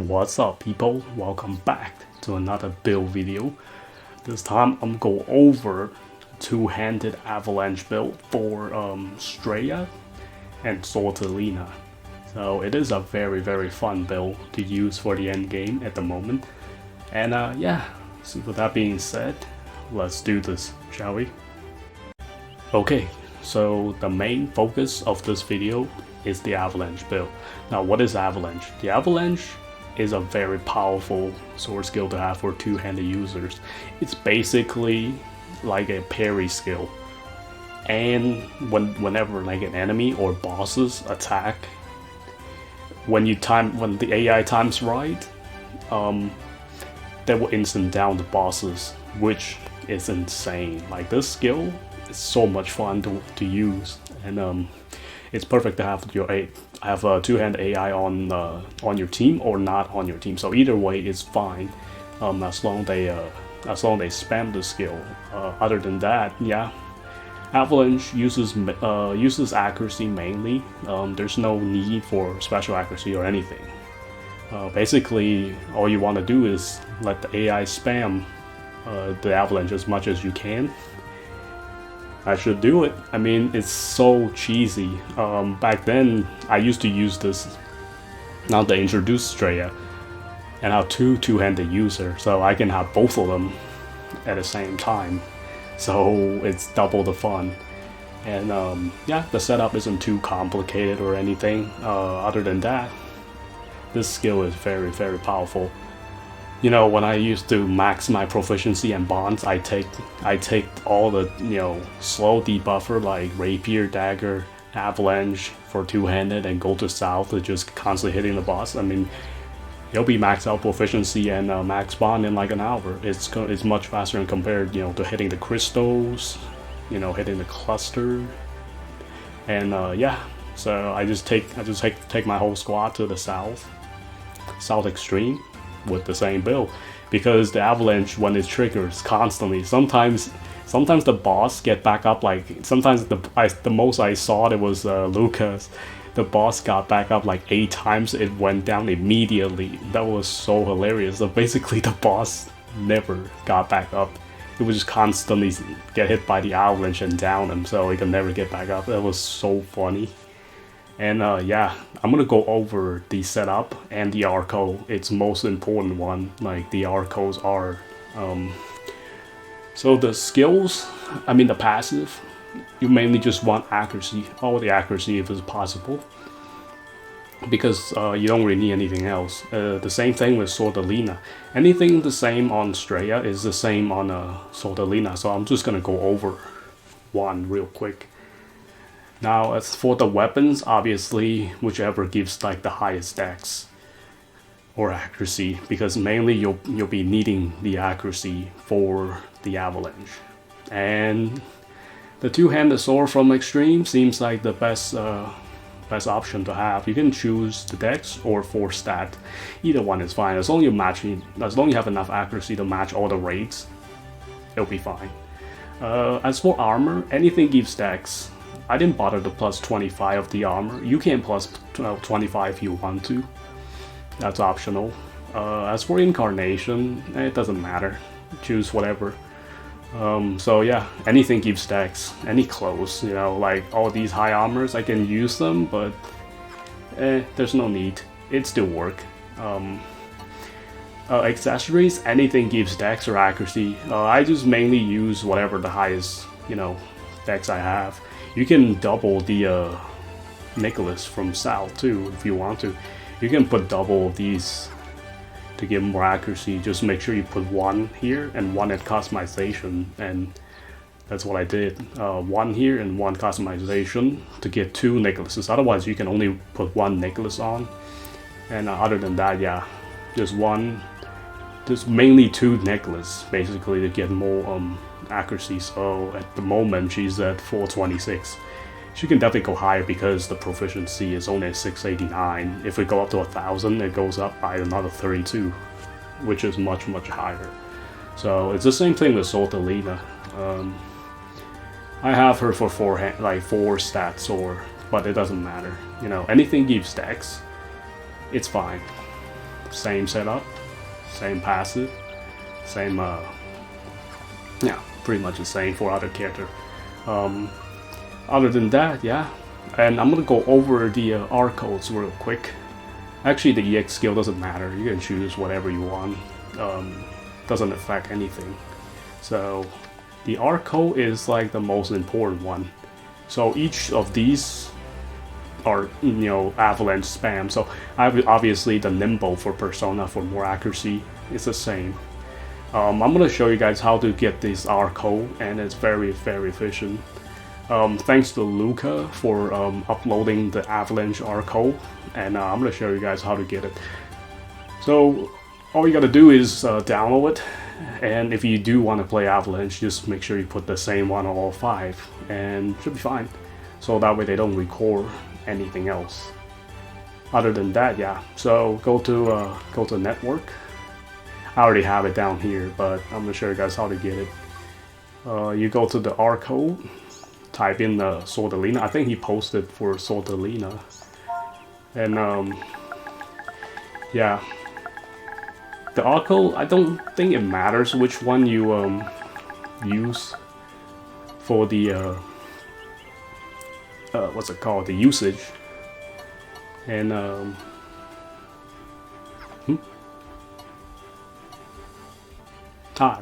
What's up, people? Welcome back to another build video. This time I'm going over two-handed Avalanche build for Strea and Sortiliena. So it is a very fun build to use for the end game at the moment. And yeah, so with that being said, let's do this, shall we? Okay, so the main focus of this video is the Avalanche build. Now, what is Avalanche? The Avalanche is a very powerful sword skill to have for two-handed users. It's basically like a parry skill, and whenever like an enemy or bosses attack, when the AI times right, they will instant down the bosses, which is insane. Like, this skill is so much fun to use, and it's perfect to have a two-handed AI on your team or not on your team. So either way is fine, as long they spam the skill. Other than that, yeah, Avalanche uses accuracy mainly. There's no need for special accuracy or anything. Basically, all you want to do is let the AI spam the Avalanche as much as you can. I should do it. I mean, it's so cheesy. Back then, I used to use this. Now they introduced Strea, and I have two-handed users, so I can have both of them at the same time. So it's double the fun. And yeah, the setup isn't too complicated or anything. Other than that, this skill is very powerful. You know, when I used to max my proficiency and bonds, I take all the, slow debuffer like rapier, dagger, avalanche for two-handed, and go to south to just constantly hitting the boss. I mean, you'll be max out proficiency and max bond in like an hour. It's much faster compared, to hitting the crystals, hitting the cluster, and yeah. So I just take my whole squad to the south extreme with the same build, because the avalanche, when it triggers constantly, sometimes the boss get back up. Like, sometimes the most I saw, it was Lucas. The boss got back up like 8 times. It went down immediately. That was so hilarious. So basically the boss never got back up. It would just constantly get hit by the avalanche and down him, so he could never get back up. That was so funny. And yeah, I'm gonna go over the setup and the arco. It's most important one. Like, the arcos are so the skills, I mean the passive, you mainly just want accuracy, all the accuracy if it's possible, because you don't really need anything else. The same thing with Sortiliena. Anything the same on Strea is the same on Sortiliena, so I'm just gonna go over one real quick. Now, as for the weapons, obviously whichever gives like the highest dex or accuracy, because mainly you'll be needing the accuracy for the avalanche. And the two-handed sword from Extreme seems like the best option to have. You can choose the dex or 4 stat. Either one is fine, as long as you have enough accuracy to match all the raids, it'll be fine. As for armor, anything gives dex. I didn't bother to plus 25 of the armor. You can plus 25 if you want to. That's optional. As for incarnation, it doesn't matter. Choose whatever. So yeah, anything gives dex. Any clothes, like all these high armors, I can use them, but there's no need. It still work. Accessories, anything gives dex or accuracy. I just mainly use whatever the highest, dex I have. You can double the Nicholas from South too if you want to. You can put double these to give more accuracy. Just make sure you put 1 here and 1 at customization, and that's what I did. 1 here and 1 customization to get 2 Nicholases. Otherwise you can only put 1 Nicholas on. And other than that, yeah, just mainly 2 Nicholas basically to get more accuracy. So at the moment she's at 426. She can definitely go higher because the proficiency is only at 689. If we go up to 1000, it goes up by another 32, which is much higher. So it's the same thing with Sortiliena. I have her for 4 stat sword, but it doesn't matter. Anything gives dex, it's fine. same setup, same passive, same yeah, pretty much the same for other character. Other than that, yeah, and I'm gonna go over the R codes real quick. Actually, the EX skill doesn't matter. You can choose whatever you want. Doesn't affect anything. So the R code is like the most important one. So each of these are, you know, Avalanche spam. So obviously the nimble for Persona for more accuracy is the same. I'm gonna show you guys how to get this R code, and it's very efficient. Thanks to Luca for uploading the Avalanche R code, and I'm gonna show you guys how to get it. So all you gotta do is download it, and if you do want to play Avalanche, just make sure you put the same one on all 5, and it should be fine. So that way they don't record anything else. Other than that, yeah. So go to network. I already have it down here, but I'm gonna show you guys how to get it. You go to the R code, type in the Sortiliena. I think he posted for Sortiliena, and yeah. The R code, I don't think it matters which one you use for the what's it called, the usage. And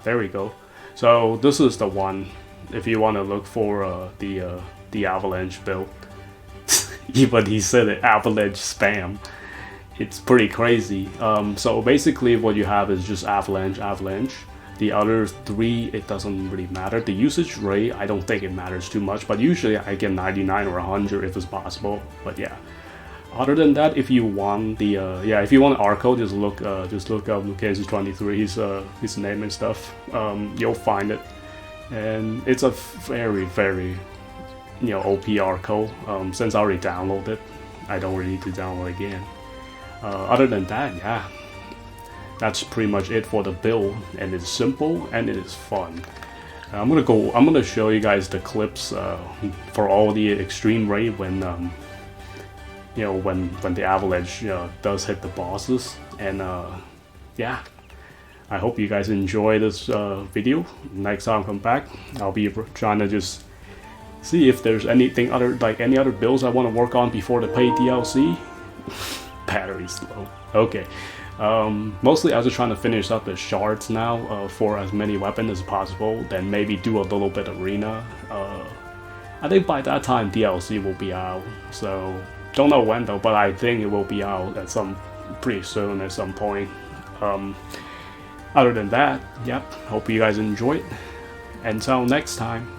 there we go. So this is the one if you want to look for the Avalanche build. Even he said it, Avalanche spam. It's pretty crazy. So basically what you have is just Avalanche. The other 3, it doesn't really matter. The usage rate, I don't think it matters too much, but usually I get 99 or 100 if it's possible. But yeah, other than that, if you want the if you want R code, just look up Lucchese23, his name and stuff. You'll find it, and it's a very you know, OP R code. Since I already downloaded it, I don't really need to download again. Other than that, yeah, that's pretty much it for the build, and it's simple and it is fun. I'm gonna show you guys the clips for all the extreme raid when you know, when the Avalanche does hit the bosses, and yeah, I hope you guys enjoy this video. Next time I come back, I'll be trying to just see if there's anything other, like any other builds I want to work on before the paid DLC. Battery's low. Okay. Mostly I was just trying to finish up the shards now for as many weapons as possible, then maybe do a little bit of arena. I think by that time DLC will be out, so don't know when though, but I think it will be out at pretty soon at some point. Other than that, yep, hope you guys enjoyed. Until next time.